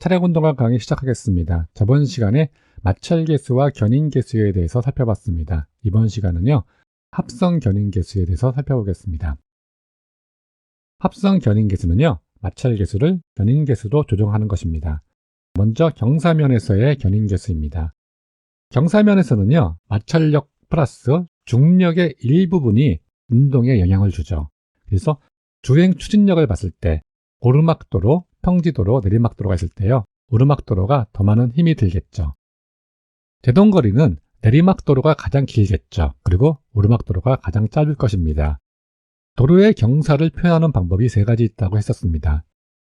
차량 운동학 강의 시작하겠습니다. 저번 시간에 마찰계수와 견인계수에 대해서 살펴봤습니다. 이번 시간은요, 합성 견인계수에 대해서 살펴보겠습니다. 합성 견인계수는요, 마찰계수를 견인계수로 조정하는 것입니다. 먼저 경사면에서의 견인계수입니다. 경사면에서는요, 마찰력 플러스 중력의 일부분이 운동에 영향을 주죠. 그래서 주행 추진력을 봤을 때 오르막도로, 평지도로, 내리막도로가 있을 때요, 오르막도로가 더 많은 힘이 들겠죠. 제동거리는 내리막도로가 가장 길겠죠. 그리고 오르막도로가 가장 짧을 것입니다. 도로의 경사를 표현하는 방법이 세 가지 있다고 했었습니다.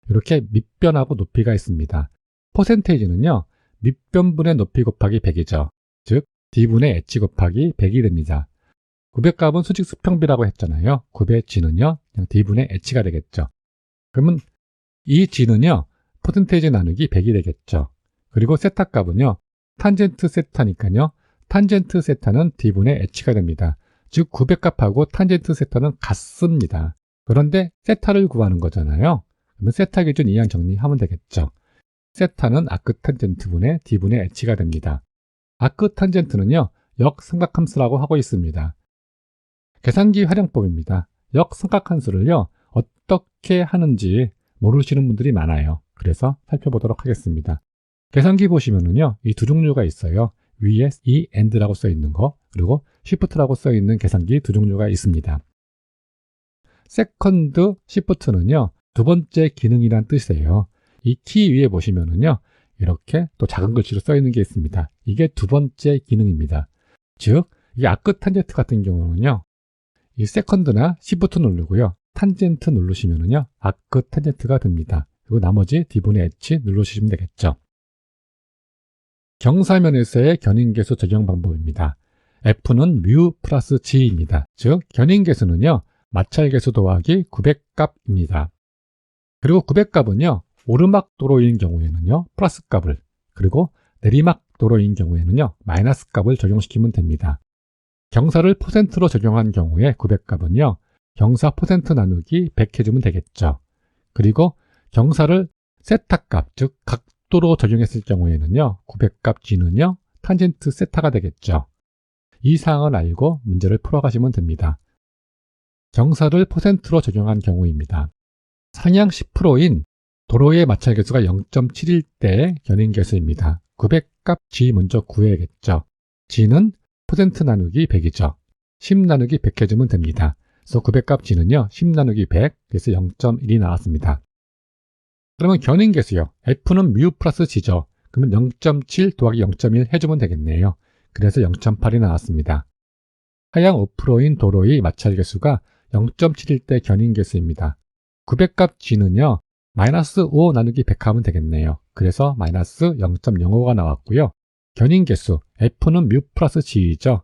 이렇게 밑변하고 높이가 있습니다. 퍼센테이지는요, 밑변분의 높이 곱하기 100이죠. 즉 D분의 H 곱하기 100이 됩니다. 900값은 수직 수평비라고 했잖아요. 9의 G는요, 그냥 D분의 H가 되겠죠. 그러면 이 G는요, 퍼센테이지 나누기 100이 되겠죠. 그리고 세타 값은요, 탄젠트 세타니까요, 탄젠트 세타는 D분의 H가 됩니다. 즉 900값하고 탄젠트 세타는 같습니다. 그런데 세타를 구하는 거잖아요. 그러면 세타 기준 이항 정리하면 되겠죠. 세타는 아크 탄젠트분의 D분의 H가 됩니다. 아크 탄젠트는요, 역삼각함수라고 하고 있습니다. 계산기 활용법입니다. 역삼각함수를요, 어떻게 하는지 모르시는 분들이 많아요. 그래서 살펴보도록 하겠습니다. 계산기 보시면은요, 이 두 종류가 있어요. 위에 이 AND라고 써 있는 거, 그리고 SHIFT라고 써 있는 계산기 두 종류가 있습니다. 세컨드 시프트는요, 두 번째 기능이란 뜻이에요. 이 키 위에 보시면은요, 이렇게 또 작은 글씨로 써 있는 게 있습니다. 이게 두 번째 기능입니다. 즉, 이 아크 탄젠트 같은 경우는요, 이 세컨드나 시프트 누르고요, 탄젠트 누르시면은요, 아크 탄젠트가 됩니다. 그리고 나머지 D분의 H 누르시면 되겠죠. 경사면에서의 견인계수 적용 방법입니다. F는 뮤 플러스 G입니다. 즉, 견인계수는요, 마찰계수 더하기 900값입니다. 그리고 900값은요, 오르막도로인 경우에는요, 플러스 값을, 그리고 내리막도로인 경우에는요, 마이너스 값을 적용시키면 됩니다. 경사를 퍼센트로 적용한 경우에 900값은요, 경사 퍼센트 나누기 100 해주면 되겠죠. 그리고 경사를 세타값, 즉 각도로 적용했을 경우에는요, 900값 G는요, 탄젠트 세타가 되겠죠. 이 사항을 알고 문제를 풀어가시면 됩니다. 경사를 퍼센트로 적용한 경우입니다. 상향 10%인 도로의 마찰계수가 0.7일 때의 견인계수입니다. 900값 G 먼저 구해야겠죠. G는 퍼센트 나누기 100이죠. 10 나누기 100 해주면 됩니다. 그래서 900값 G는요, 10 나누기 100, 그래서 0.1이 나왔습니다. 그러면 견인계수요. F는 뮤 플러스 G죠. 그러면 0.7 더하기 0.1 해주면 되겠네요. 그래서 0.8이 나왔습니다. 하향 5%인 도로의 마찰계수가 0.7일 때 견인계수입니다. 900값 G는요, 마이너스 5 나누기 100 하면 되겠네요. 그래서 마이너스 0.05가 나왔고요. 견인계수 F는 뮤 플러스 G이죠.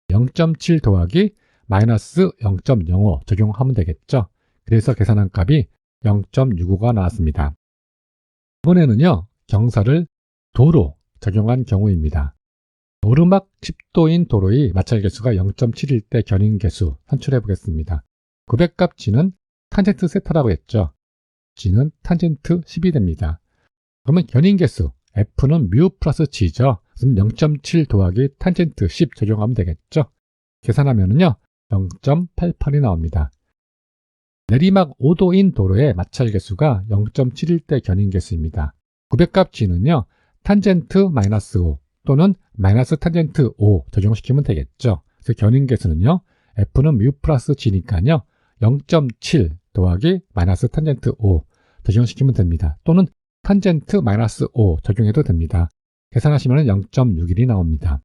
0.7 더하기 마이너스 0.05 적용하면 되겠죠. 그래서 계산한 값이 0.65가 나왔습니다. 이번에는요, 경사를 도로 적용한 경우입니다. 오르막 10도인 도로의 마찰계수가 0.7일 때 견인계수 산출해 보겠습니다. 900값 G는 탄젠트 세타라고 했죠. G는 탄젠트 10이 됩니다. 그러면 견인계수 F는 뮤 플러스 G죠. 그럼 0.7 더하기 탄젠트 10 적용하면 되겠죠. 계산하면은요, 0.88이 나옵니다. 내리막 5도인 도로의 마찰계수가 0.7일 때 견인계수입니다. 900값 G는요, 탄젠트 마이너스 5 또는 마이너스 탄젠트 5 적용시키면 되겠죠. 그래서 견인계수는요, F는 뮤 플러스 G니까요, 0.7 더하기 마이너스 탄젠트 5 적용시키면 됩니다. 또는 탄젠트 마이너스 5 적용해도 됩니다. 계산하시면 0.61이 나옵니다.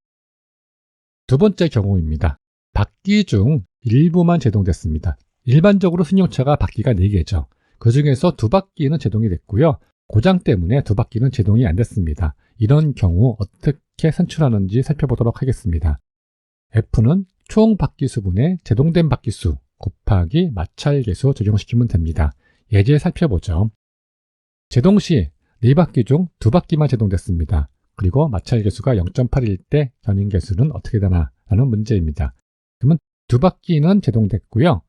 두 번째 경우입니다. 바퀴 중 일부만 제동됐습니다. 일반적으로 승용차가 바퀴가 4개죠. 그 중에서 2바퀴는 제동이 됐고요. 고장 때문에 2바퀴는 제동이 안 됐습니다. 이런 경우 어떻게 산출하는지 살펴보도록 하겠습니다. F는 총 바퀴수분의 제동된 바퀴수 곱하기 마찰계수 적용시키면 됩니다. 예제 살펴보죠. 제동 시 4바퀴 중 2바퀴만 제동됐습니다. 그리고 마찰계수가 0.8일 때 견인계수는 어떻게 되나 라는 문제입니다. 그러면 2바퀴는 제동됐고요.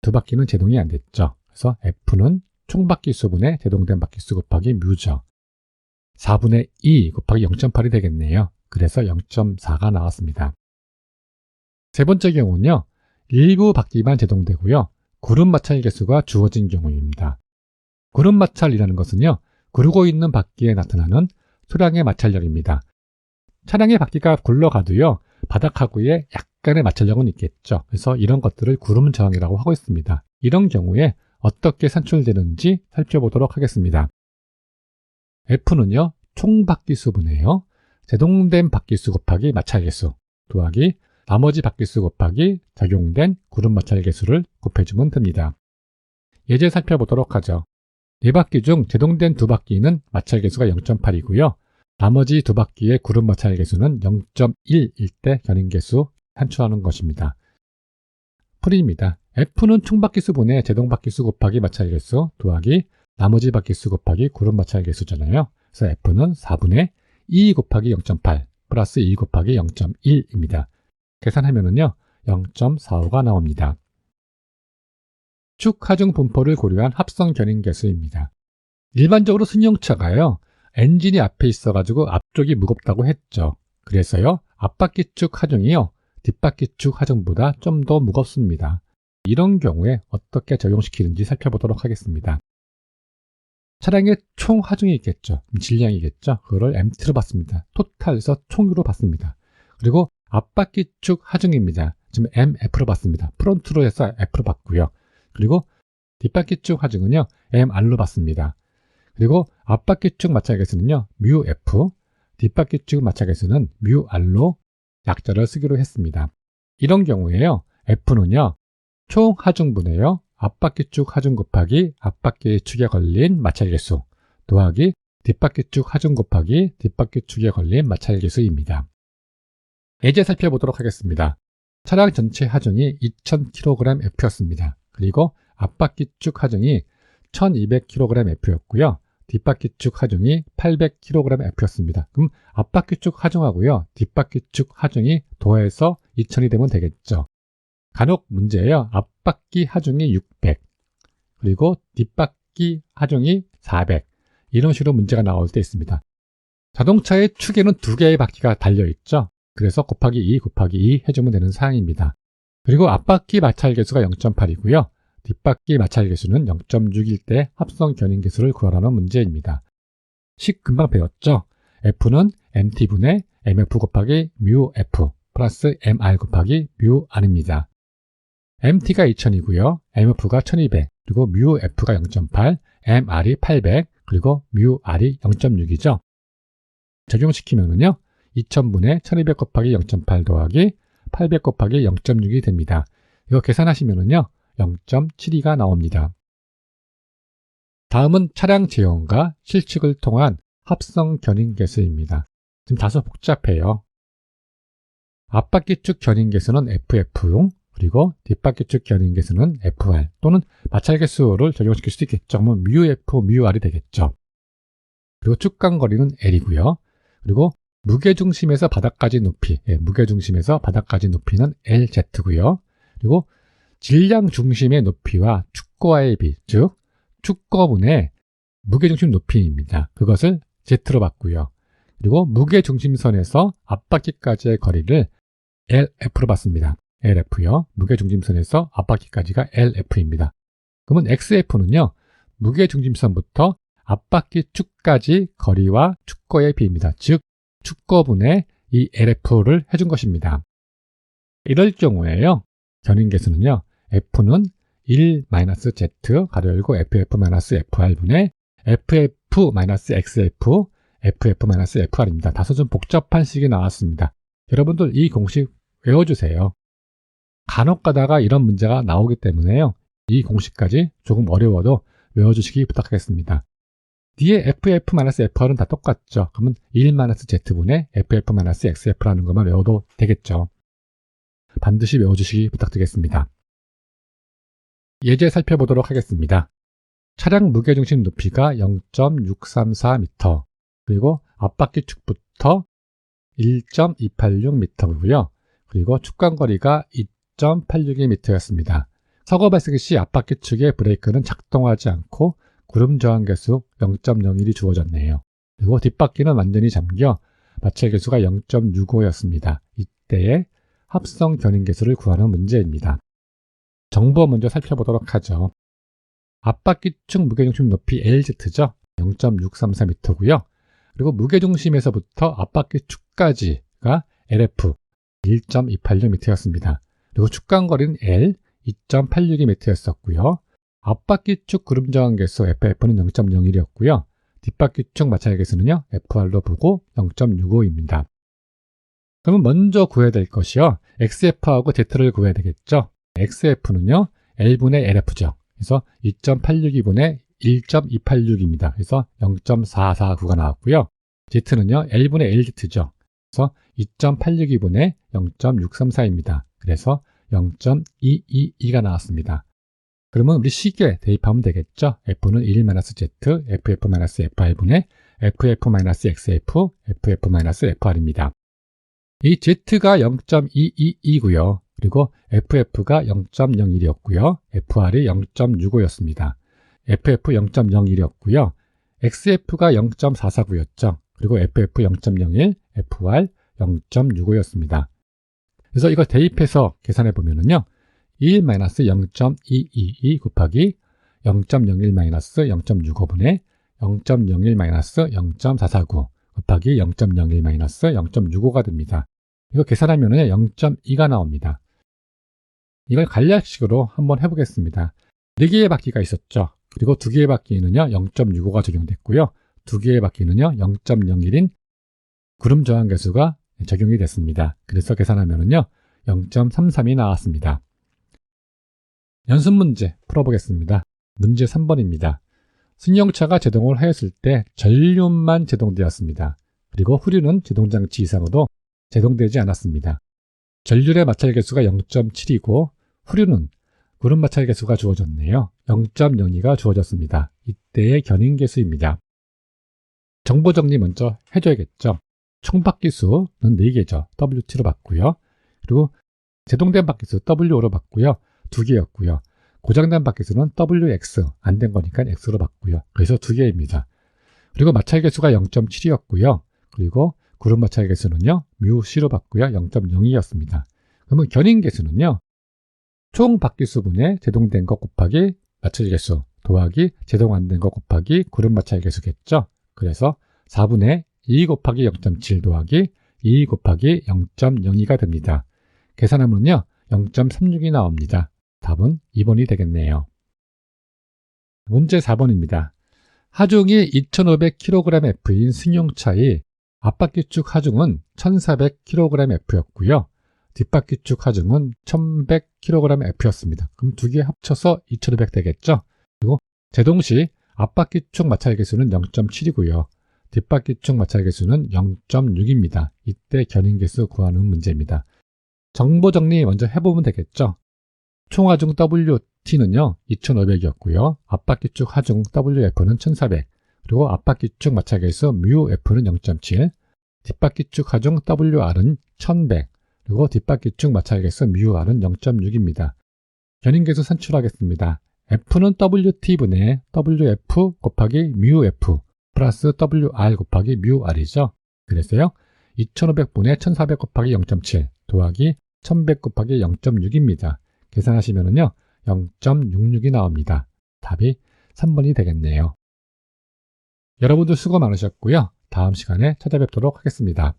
2바퀴는 제동이 안 됐죠. 그래서 F는 총 바퀴수분의 제동된 바퀴수 곱하기 뮤죠. 4분의 2 곱하기 0.8이 되겠네요. 그래서 0.4가 나왔습니다. 세 번째 경우는요. 일부 바퀴만 제동되고요. 구름 마찰 개수가 주어진 경우입니다. 구름 마찰이라는 것은요. 구르고 있는 바퀴에 나타나는 소량의 마찰력입니다. 차량의 바퀴가 굴러가도요. 바닥하고의 약간의 마찰력은 있겠죠. 그래서 이런 것들을 구름 저항이라고 하고 있습니다. 이런 경우에 어떻게 산출되는지 살펴보도록 하겠습니다. F는요. 총 바퀴수분이에요. 제동된 바퀴수 곱하기 마찰개수 더하기 나머지 바퀴수 곱하기 적용된 구름 마찰개수를 곱해주면 됩니다. 예제 살펴보도록 하죠. 4바퀴 중 제동된 2바퀴는 마찰개수가 0.8이고요. 나머지 2바퀴의 구름 마찰개수는 0.1일 때 견인개수 산출하는 것입니다. 풀이입니다. F는 총 바퀴수분의 제동 바퀴수 곱하기 마찰개수 더하기 나머지 바퀴수 곱하기 구름 마찰개수잖아요. 그래서 F는 4분의 2 곱하기 0.8 플러스 2 곱하기 0.1입니다. 계산하면은요 0.45가 나옵니다. 축 하중 분포를 고려한 합성 견인개수입니다. 일반적으로 승용차가요 엔진이 앞에 있어가지고 앞쪽이 무겁다고 했죠. 그래서요 앞바퀴 축 하중이요 뒷바퀴 축 하중보다 좀 더 무겁습니다. 이런 경우에 어떻게 적용시키는지 살펴보도록 하겠습니다. 차량의 총 하중이 있겠죠. 질량이겠죠. 그거를 MT로 받습니다. 토탈에서 총으로 받습니다. 그리고 앞바퀴 축 하중입니다. 지금 MF로 받습니다. 프론트로 해서 F로 받고요. 그리고 뒷바퀴 축 하중은요 MR로 받습니다. 그리고 앞바퀴 축 마찰개수는요 뮤F, 뒷바퀴 축 마찰개수는 뮤R로 약자를 쓰기로 했습니다. 이런 경우에요 F는요 총 하중분에요 앞바퀴 축 하중 곱하기 앞바퀴 축에 걸린 마찰개수 더하기 뒷바퀴 축 하중 곱하기 뒷바퀴 축에 걸린 마찰개수입니다. 예제 살펴보도록 하겠습니다. 차량 전체 하중이 2000kg F였습니다. 그리고 앞바퀴 축 하중이 1200kg F였고요. 뒷바퀴 축 하중이 800kg F였습니다. 그럼 앞바퀴 축 하중하고요. 뒷바퀴 축 하중이 더해서 2000이 되면 되겠죠. 간혹 문제예요. 앞바퀴 하중이 600 그리고 뒷바퀴 하중이 400 이런 식으로 문제가 나올 때 있습니다. 자동차의 축에는 2개의 바퀴가 달려있죠. 그래서 곱하기 2 곱하기 2 해주면 되는 사항입니다. 그리고 앞바퀴 마찰개수가 0.8이고요. 뒷바퀴 마찰개수는 0.6일 때 합성 견인개수를 구하라는 문제입니다. 식 금방 배웠죠? F는 MT분의 MF 곱하기 뮤F 플러스 MR 곱하기 뮤R입니다. MT가 2000이고요. MF가 1200 그리고 뮤F가 0.8 MR이 800 그리고 뮤R이 0.6이죠. 적용시키면은요 2000분의 1200 곱하기 0.8 더하기 800 곱하기 0.6이 됩니다. 이거 계산하시면은요 0.72가 나옵니다. 다음은 차량 제형과 실측을 통한 합성 견인개수입니다. 지금 다소 복잡해요. 앞바퀴 축 견인개수는 FF용 그리고 뒷바퀴 축 견인개수는 FR 또는 마찰개수를 적용시킬 수도 있겠죠. 그러면 뮤F, 뮤R이 되겠죠. 그리고 축간거리는 L이고요. 그리고 무게중심에서 바닥까지 높이, 무게중심에서 바닥까지 높이는 LZ고요. 그리고 질량 중심의 높이와 축거와의 비, 즉 축거분의 무게중심 높이입니다. 그것을 Z로 받고요. 그리고 무게중심선에서 앞바퀴까지의 거리를 LF로 받습니다. LF요. 무게중심선에서 앞바퀴까지가 LF입니다. 그러면 XF는요. 무게중심선부터 앞바퀴 축까지 거리와 축거의 비입니다. 즉 축거분의 이 LF를 해준 것입니다. 이럴 경우에요. 견인개수는요. F는 1-Z 가로 열고 FF-FR분의 FF-XF FF-FR입니다. 다소 좀 복잡한 식이 나왔습니다. 여러분들 이 공식 외워주세요. 간혹 가다가 이런 문제가 나오기 때문에요. 이 공식까지 조금 어려워도 외워주시기 부탁하겠습니다. 뒤에 FF-FR은 다 똑같죠. 그러면 1-Z분의 FF-XF라는 것만 외워도 되겠죠. 반드시 외워주시기 부탁드리겠습니다. 예제 살펴보도록 하겠습니다. 차량 무게중심 높이가 0.634m 그리고 앞바퀴 축부터 1.286m고요. 그리고 축간거리가 2.862m였습니다. 사고 발생 시 앞바퀴 축의 브레이크는 작동하지 않고 구름 저항 개수 0.01이 주어졌네요. 그리고 뒷바퀴는 완전히 잠겨 마찰계수가 0.65였습니다. 이때의 합성 견인계수를 구하는 문제입니다. 정보 먼저 살펴보도록 하죠. 앞바퀴 축 무게중심 높이 LZ죠. 0.634m고요. 그리고 무게중심에서부터 앞바퀴 축까지가 LF 1.286m였습니다. 그리고 축간거리는 L 2.862m였었고요. 앞바퀴 축 구름 저항계수 FF는 0.01이었고요. 뒷바퀴 축 마찰계수는요, FR로 보고 0.65입니다. 그러면 먼저 구해야 될 것이요, XF하고 Z를 구해야 되겠죠. XF는요, L분의 LF죠. 그래서 2.862분의 1.286입니다. 그래서 0.449가 나왔고요. Z는요, L분의 LZ죠. 그래서 2.862분의 0.634입니다. 그래서 0.222가 나왔습니다. 그러면 우리 식에 대입하면 되겠죠. F는 1-Z, FF-FR분의 FF-XF, FF-FR입니다. 이 Z가 0.222고요. 그리고 FF가 0.01이었고요. FR이 0.65였습니다. FF 0.01이었고요. XF가 0.449였죠. 그리고 FF 0.01, FR 0.65였습니다. 그래서 이걸 대입해서 계산해 보면은요, 1-0.222 곱하기 0.01-0.65분의 0.01-0.449 곱하기 0.01-0.65가 됩니다. 이거 계산하면 0.2가 나옵니다. 이걸 간략식으로 한번 해보겠습니다. 4개의 바퀴가 있었죠. 그리고 2개의 바퀴에는요, 0.65가 적용됐고요. 2개의 바퀴는요, 0.01인 구름 저항계수가 적용이 됐습니다. 그래서 계산하면은요, 0.33이 나왔습니다. 연습 문제 풀어보겠습니다. 문제 3번입니다. 승용차가 제동을 하였을 때 전륜만 제동되었습니다. 그리고 후륜은 제동장치 이상으로 제동되지 않았습니다. 전륜의 마찰계수가 0.7이고 후륜은 구름 마찰계수가 주어졌네요. 0.02가 주어졌습니다. 이때의 견인계수입니다. 정보 정리 먼저 해줘야겠죠. 총 바퀴수는 4개죠. WT로 봤고요. 그리고 제동된 바퀴수 W5로 봤고요. 2개였고요. 고장난 바퀴수는 WX, 안 된 거니까 X로 봤고요. 그래서 2개입니다. 그리고 마찰계수가 0.7이었고요. 그리고 구름 마찰계수는요, 뮤C로 봤고요. 0.02였습니다. 그러면 견인계수는요, 총 바퀴수분의 제동된 것 곱하기 마찰계수 더하기 제동 안 된 것 곱하기 구름 마찰계수겠죠. 그래서 4분의 2 곱하기 0.7 더하기 2 곱하기 0.02가 됩니다. 계산하면요, 0.36이 나옵니다. 답은 2번이 되겠네요. 문제 4번입니다. 하중이 2500kgF인 승용차의 앞바퀴축 하중은 1400kgF였고요. 뒷바퀴축 하중은 1100kgF였습니다. 그럼 두 개 합쳐서 2500 되겠죠? 그리고 제동시 앞바퀴축 마찰계수는 0.7이고요. 뒷바퀴축 마찰계수는 0.6입니다. 이때 견인계수 구하는 문제입니다. 정보 정리 먼저 해보면 되겠죠? 총하중 WT는요, 2500이었고요. 앞바퀴축 하중 WF는 1400. 그리고 앞바퀴축 마찰계수 뮤F는 0.7. 뒷바퀴축 하중 WR은 1100. 그리고 뒷바퀴축 마찰계수 뮤R은 0.6입니다. 견인계수 산출하겠습니다. F는 WT분의 WF 곱하기 뮤F 플러스 WR 곱하기 뮤R이죠. 그래서요, 2500분의 1400 곱하기 0.7 더하기 1100 곱하기 0.6입니다. 계산하시면은요, 0.66이 나옵니다. 답이 3번이 되겠네요. 여러분들 수고 많으셨고요. 다음 시간에 찾아뵙도록 하겠습니다.